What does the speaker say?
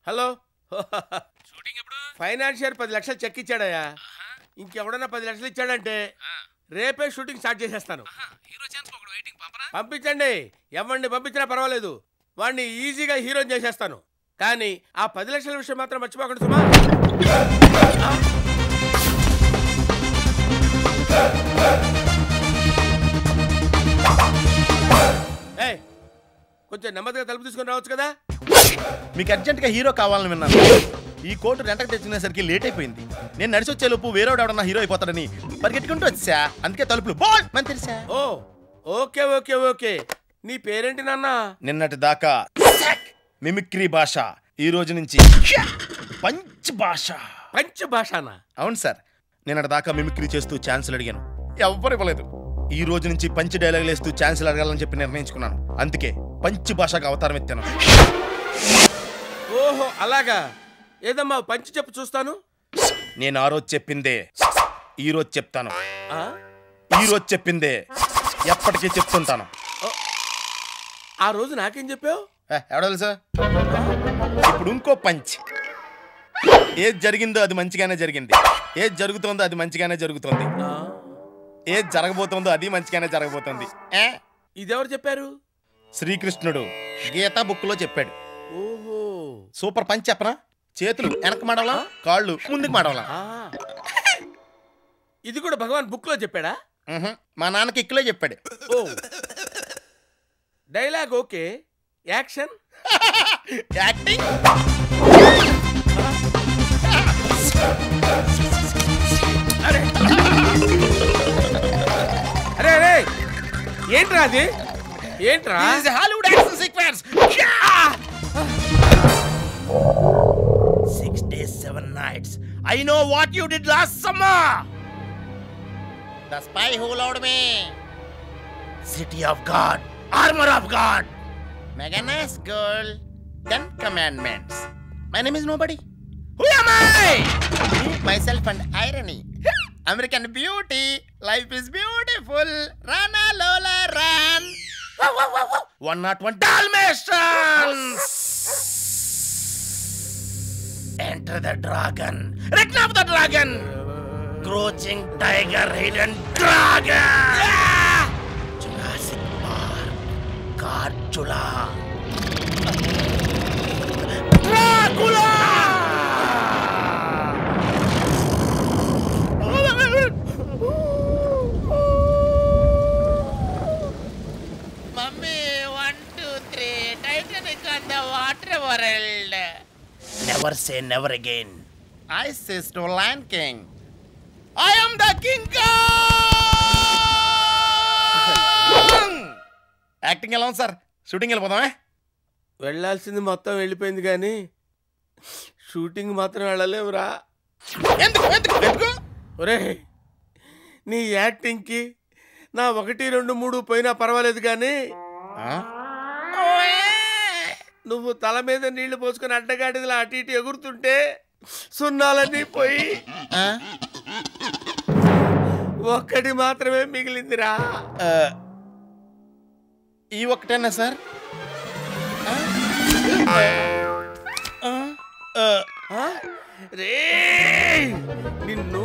Hello financier 10 లక్షలు check ఇచ్చాడయ్యా. ఇంకెవడన్నా 10 లక్షలు ఇచ్చాడంటే రేపే షూటింగ్ స్టార్ట్ చేసేస్తాను. పంపించండి, ఎవరిని పంపించినా పర్వాలేదు, వాడిని ఈజీగా హీరోని చేసేస్తాను. కానీ ఆ 10 లక్షల విషయం మాత్రం మర్చిపోకండి సుమా. కొంచెం నెమ్మదిగా తలుపు తీసుకొని రావచ్చు కదా. మీకు అర్జెంట్గా హీరో కావాలని విన్నాను. ఈ కోటు రెంటకు తెచ్చినసరికి లేట్ అయిపోయింది. నేను నడిచి వచ్చేలోపు వేరేవాడు ఎవడన్నా హీరో అయిపోతాడని పరిగెట్టుకుంటూ వచ్చా. అందుకే తలుపులు అని తెరిసా. ఓ ఓకే ఓకే ఓకే. నీ పేరేంటి నాన్న? నిన్నటి దాకా మిమిక్రీ భాష, ఈ రోజు నుంచి పంచ్ భాష. పంచ్ భాషనా? అవును సార్. నిన్నటి దాకా మిమిక్రీ చేస్తూ ఛాన్సులు అడిగాను, ఎవ్వరు ఇవ్వలేదు. ఈ రోజు నుంచి పంచ్ డైలాగులు వేస్తూ ఛాన్సులు అడగాలని చెప్పి నిర్ణయించుకున్నాను. అందుకే పంచ్ భాషకు అవతారం ఎత్తాను. ఓహో అలాగా. ఏదమ్మా పంచి చెప్పు చూస్తాను. నేను ఆ రోజు చెప్పిందే ఈ రోజు చెప్తాను. ఈ రోజు చెప్పిందే ఎప్పటికీ చెప్తుంటాను. ఆ రోజు నాకేం చెప్పావు? ఎవడో తెలుసా? ఇప్పుడు ఇంకో పంచ్. ఏది జరిగిందో అది మంచిగానే జరిగింది, ఏది జరుగుతోందో అది మంచిగానే జరుగుతోంది, ఏది జరగబోతోందో అది మంచిగానే జరగబోతోంది. ఇదెవరు చెప్పారు? శ్రీకృష్ణుడు గీతా బుక్ లో చెప్పాడు. ఓహో సూపర్ పంచ్ చెప్పనా? చేతులు వెనక్కి మడవలా, కాళ్ళు ముందుకు మడవలా. ఇది కూడా భగవాన్ బుక్ లో చెప్పాడా? మా నాన్నకి ఇక్కులో చెప్పాడు. ఓ డైలాగ్ ఓకే, యాక్షన్ యాక్టింగ్. అరే అరే అరే ఏంట్రా అది? ఏంట్రా? Hollywood action sequence. 6 days 7 nights. I know what you did last summer. The spy who loved me. City of God, armor of God. Mega nice girl. 10 commandments. My name is nobody. Who am I? Me, myself and irony. American beauty. Life is beautiful. Rana Lola run. 101 Dalmatians. Enter the dragon. Return of the dragon. Crouching tiger, hidden dragon. Jurassic Park. Godzilla. Dracula. Mummy, 1, 2, 3. Titanic on the water world. Never say never again. I says to Lion King, I am the King Kong. Acting ఎలా ఉంది sir? Shooting వెళ్ళిపోదామే. వెళ్ళాల్సింది మొత్తం వెళ్ళిపోయింది కానీ shooting మాత్రం వెళ్ళలేవురా. ఎందుకు ఎందుకు ఎందుకు? ఒరే నీ యాక్టింగ్కి నా 1, 2, 3 పోయినా పర్వాలేదు కానీ నువ్వు తల మీద నీళ్లు పోసుకుని అడ్డగాడిదలా అటు ఇటు ఎగురుతుంటే సున్నాలన్నీ పోయి ఒక్కటి మాత్రమే మిగిలిందిరా. ఈ ఒక్కటేనా సార్? రే నిన్ను